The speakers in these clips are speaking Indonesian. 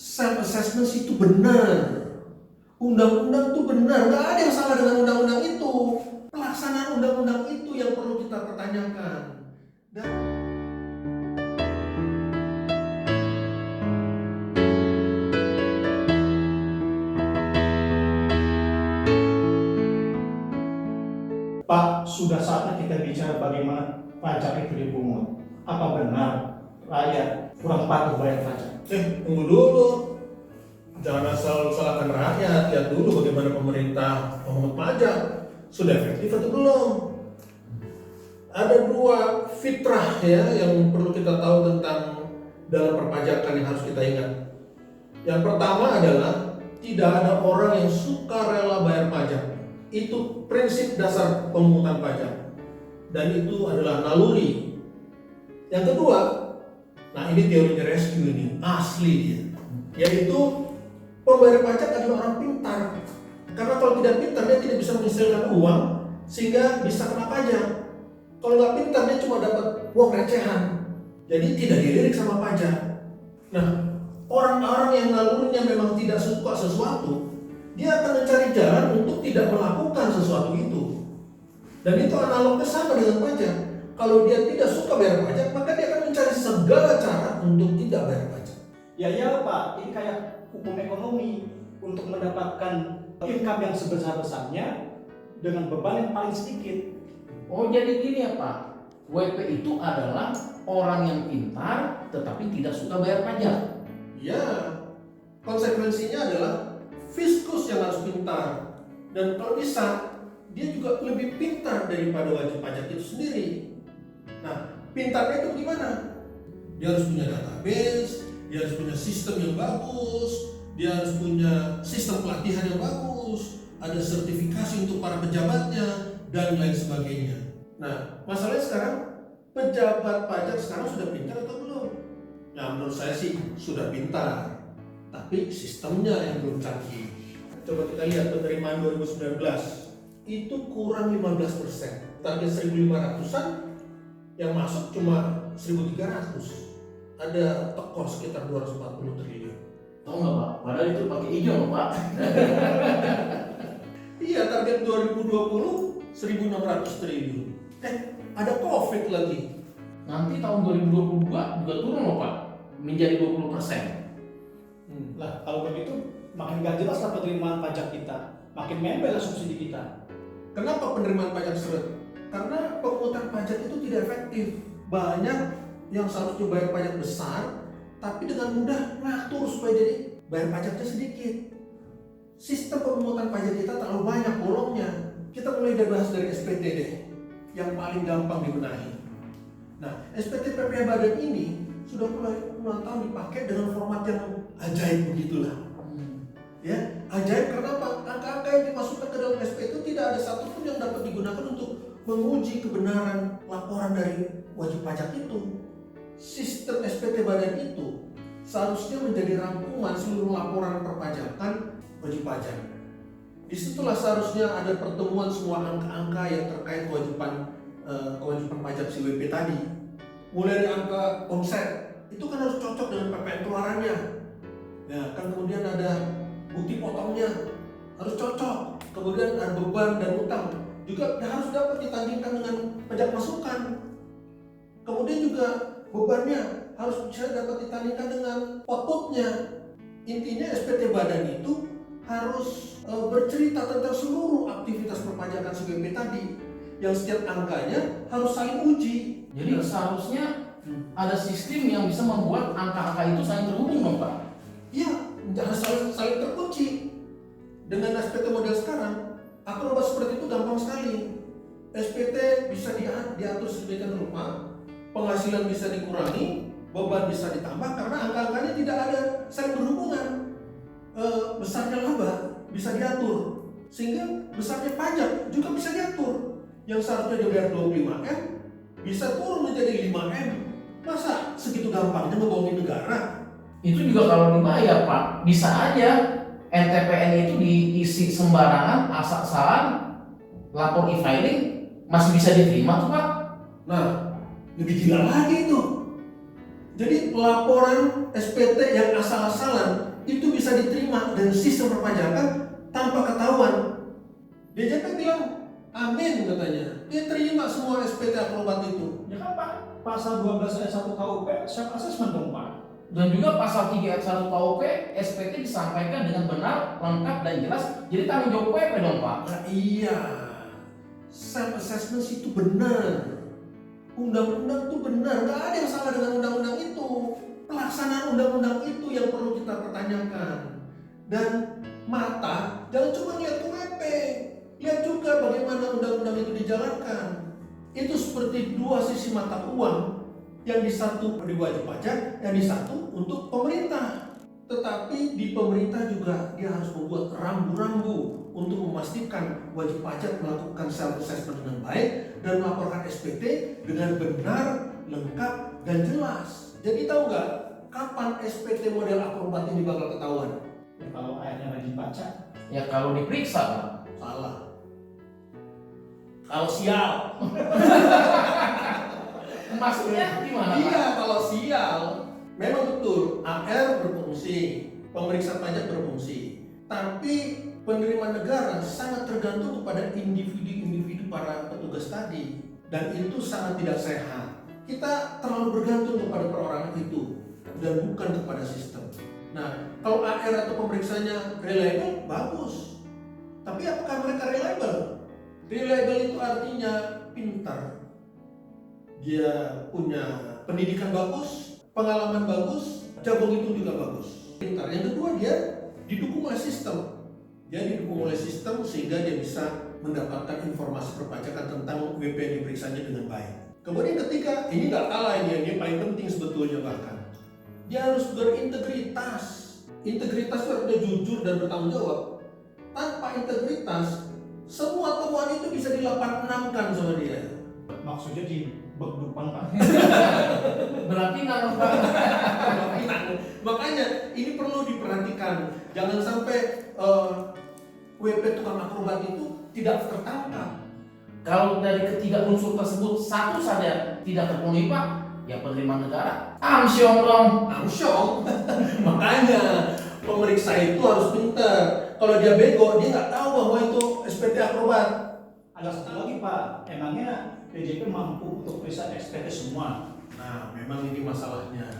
self assessment itu benar. Undang-undang itu benar, nggak ada yang salah dengan undang-undang itu. Pelaksanaan undang-undang itu yang perlu kita pertanyakan. Dan Pak, sudah saatnya kita bicara bagaimana pajak itu dipungut. Apa benar rakyat kurang patuh bayar pajak? tunggu dulu. Jangan asal salahkan rakyat, lihat dulu bagaimana pemerintah memungut pajak. Sudah efektif atau belum? Ada dua fitrah ya yang perlu kita tahu tentang dalam perpajakan yang harus kita ingat. Yang pertama adalah tidak ada orang yang suka rela bayar pajak. Itu prinsip dasar pemungutan pajak. Dan itu adalah naluri. Yang kedua, nah ini teorinya rescue ini, asli dia. Yaitu pembayar pajak adalah orang pintar. Karena kalau tidak pintar dia tidak bisa menghasilkan uang sehingga bisa kena pajak. Kalau nggak pintar dia cuma dapat uang recehan. Jadi tidak dilirik sama pajak. Nah, orang-orang yang nalurinya memang tidak suka sesuatu, dia akan mencari jalan untuk tidak melakukan sesuatu itu. Dan itu analognya sama dengan pajak. Kalau dia tidak suka bayar pajak, maka dia akan mencari segala cara untuk tidak bayar pajak. Ya iyalah Pak, ini kayak hukum ekonomi. Untuk mendapatkan income yang sebesar-besarnya dengan beban yang paling sedikit. Oh jadi gini ya Pak, WP itu adalah orang yang pintar tetapi tidak suka bayar pajak. Ya, konsekuensinya adalah fiskus yang harus pintar. Dan kalau bisa, dia juga lebih pintar daripada wajib pajak itu sendiri. Nah, pintarnya itu gimana? Dia harus punya database, dia harus punya sistem yang bagus, dia harus punya sistem pelatihan yang bagus, ada sertifikasi untuk para pejabatnya, dan lain sebagainya. Nah, masalahnya sekarang, pejabat pajak sekarang sudah pintar atau belum? Nah, menurut saya sih sudah pintar, tapi sistemnya yang belum canggih. Coba kita lihat penerimaan 2019, itu kurang 15%. Target 1.500-an, yang masuk cuma 1.300. Ada tekor sekitar 240 triliun. Tahu nggak Pak? Padahal itu pakai hijau loh Pak. Iya, target 2020 1.600 triliun. Ada COVID lagi. Nanti tahun 2022 juga turun loh Pak, menjadi 20%. Lah kalau begitu makin gak jelas lah penerimaan pajak kita, makin membel lah subsidi kita. Kenapa penerimaan pajak seret? Karena pemungutan pajak itu tidak efektif. Banyak yang seharusnya bayar pajak besar, tapi dengan mudah ngatur supaya jadi bayar pajaknya sedikit. Sistem pemungutan pajak kita terlalu banyak bolongnya. Kita mulai bahas dari SPT deh, yang paling gampang dibenahi. Nah, SPT PPh Badan ini sudah mulai puluhan tahun dipakai dengan format yang ajaib begitulah. Ya, ajaib karena apa? Angka-angka yang dimasukkan ke dalam SPT itu tidak ada satupun yang dapat digunakan untuk menguji kebenaran laporan dari wajib pajak itu. Sistem SPT Badan itu seharusnya menjadi rangkuman seluruh laporan perpajakan wajib pajak. Disitulah seharusnya ada pertemuan semua angka-angka yang terkait kewajiban pajak si WP tadi. Mulai dari angka omset, itu kan harus cocok dengan PPN keluarannya. Ya, kan kemudian ada bukti potongnya, harus cocok. Kemudian ada beban dan utang, juga harus dapat ditandingkan dengan pajak masukan. Kemudian juga bebannya harus bisa dapat ditandingkan dengan outputnya. Intinya SPT Badan itu harus bercerita tentang seluruh aktivitas perpajakan si WP tadi, yang setiap angkanya harus saling uji. Jadi seharusnya ada sistem yang bisa membuat angka-angka itu saling terhubung dong Pak. Iya, jangan saling terkunci. Dengan SPT model sekarang, akrobat seperti itu gampang sekali. SPT bisa diatur sedemikian rupa, penghasilan bisa dikurangi, beban bisa ditambah karena angka-angkanya tidak ada saling berhubungan. Besarnya laba bisa diatur, sehingga besarnya pajak juga bisa diatur. Yang seharusnya dia bayar 25M bisa turun menjadi 5M. Masa segitu gampangnya ngebohongin negara? Itu juga kalau dibayar Pak, bisa aja NTPN itu diisi sembarangan, asal-asalan, lapor e-filing masih bisa diterima tuh Pak. Nah, lebih gila lagi itu. Jadi laporan SPT yang asal-asalan itu bisa diterima dari sistem perpajakan tanpa ketahuan. DJP bilang, amin katanya. Dia terima semua SPT akrobat itu. Ya kan Pak, pasal 12 ayat 1 KUP self assessment dong Pak. Dan juga pasal 3 ayat 1 KUP, SPT disampaikan dengan benar, lengkap, dan jelas. Jadi tanggung jawab PP dong Pak. Nah iya, self assessment itu benar. Undang-undang itu benar, nggak ada yang salah dengan undang-undang itu. Pelaksanaan undang-undang itu yang perlu kita pertanyakan. Dan mata jangan cuma lihat KUHP, lihat juga bagaimana undang-undang itu dijalankan. Itu seperti dua sisi mata uang, yang di satu di wajib pajak, yang di satu untuk pemerintah. Tetapi di pemerintah juga dia harus membuat rambu-rambu untuk memastikan wajib pajak melakukan self assessment dengan baik dan melaporkan SPT dengan benar, lengkap, dan jelas. Jadi tahu nggak kapan SPT model akrobat ini bakal ketahuan? Ya, kalau ayatnya rajin baca. Ya kalau diperiksa Pak. Salah. Kalau sial. Maksudnya gimana Pak? Iya, kalau sial. Memang betul, AR berfungsi, pemeriksa pajak berfungsi. Tapi penerimaan negara sangat tergantung kepada individu-individu para petugas tadi. Dan itu sangat tidak sehat. Kita terlalu bergantung kepada perorangan itu dan bukan kepada sistem. Nah, kalau AR atau pemeriksanya reliable, bagus. Tapi apakah mereka reliable? Reliable itu artinya pintar. Dia punya pendidikan bagus, pengalaman bagus, jago hitung juga bagus. Pintar. Yang kedua, dia didukung oleh sistem. Dia didukung oleh sistem sehingga dia bisa mendapatkan informasi perpajakan tentang WP yang diperiksanya dengan baik. Kemudian yang ketiga, ini nggak kalah ini yang paling penting sebetulnya bahkan. Dia harus berintegritas. Integritas itu artinya jujur dan bertanggung jawab. Tanpa integritas, semua temuan itu bisa di86kan sama dia. Maksudnya di beg depan Pak. Berarti nggak Pak. Makanya ini perlu diperhatikan. Jangan sampai WP tukang akrobat itu tidak tertangkap. Kalau dari ketiga unsur tersebut satu saja tidak terpenuhi Pak, ya penerimaan negara amsyong dong. Amsyong. Makanya pemeriksa itu harus pintar. Kalau dia bego, dia nggak tahu bahwa itu SPT akrobat. Ada satu lagi Pak, emangnya DJP mampu untuk periksa SPT semua? Nah, memang ini masalahnya.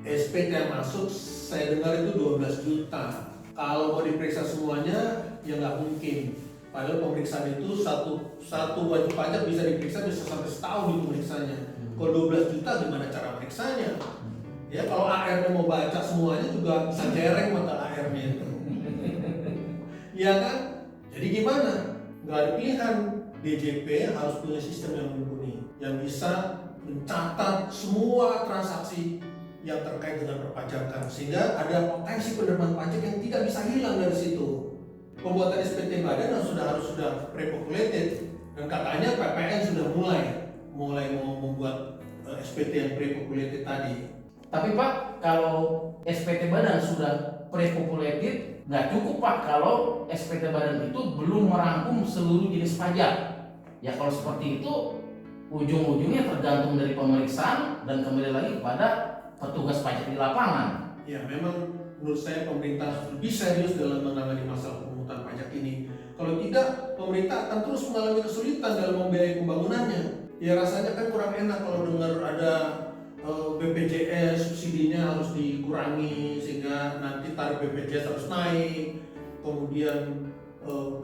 SPT yang masuk, saya dengar itu 12 juta. Kalau mau diperiksa semuanya, ya nggak mungkin. Padahal pemeriksaan itu satu wajib pajak bisa diperiksa bisa sampai setahun itu periksanya. Kalau 12 juta gimana cara periksanya? Ya kalau AR mau baca semuanya juga bisa jereng mata AR-nya itu. Iya kan? Jadi gimana? Nggak ada pilihan. DJP harus punya sistem yang mumpuni, yang bisa mencatat semua transaksi yang terkait dengan perpajakan, sehingga ada potensi penerimaan pajak yang tidak bisa hilang dari situ. Pembuatan SPT badan harus sudah pre-populated, dan katanya PPN sudah mulai mau membuat SPT yang pre-populated tadi. Tapi Pak, kalau SPT badan sudah pre-populated, nggak cukup Pak kalau SPT badan itu belum merangkum seluruh jenis pajak. Ya kalau seperti itu, ujung-ujungnya tergantung dari pemeriksaan dan kembali lagi kepada petugas pajak di lapangan. Ya memang menurut saya pemerintah lebih serius dalam menangani masalah pemungutan pajak ini. Kalau tidak, pemerintah akan terus mengalami kesulitan dalam membiayai pembangunannya. Ya rasanya kan kurang enak kalau dengar ada BPJS subsidinya harus dikurangi sehingga nanti tarif BPJS harus naik. Kemudian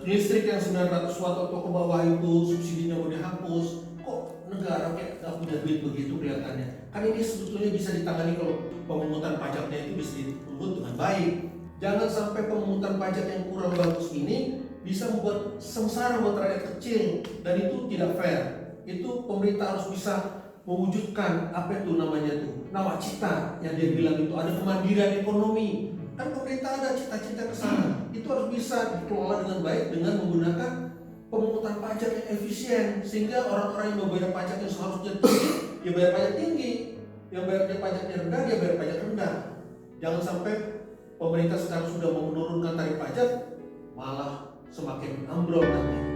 listrik yang 900 watt atau ke bawah itu subsidinya mau dihapus. Kok negara kayak nggak punya duit begitu kelihatannya? Kan ini sebetulnya bisa ditangani kalau pemungutan pajaknya itu bisa dipungut dengan baik. Jangan sampai pemungutan pajak yang kurang bagus ini bisa membuat sengsara buat rakyat kecil, dan itu tidak fair. Itu pemerintah harus bisa mewujudkan apa itu namanya tuh nawacita yang dia bilang itu ada kemandirian ekonomi. Kan pemerintah ada cita-cita ke sana. Itu harus bisa dikelola dengan baik dengan menggunakan pemungutan pajak yang efisien, sehingga orang-orang yang membayar pajak yang seharusnya tinggi dia bayar pajak tinggi, yang bayar pajaknya rendah dia bayar pajak rendah. Jangan sampai pemerintah sekarang sudah mau menurunkan tarif pajak malah semakin ambrol nanti.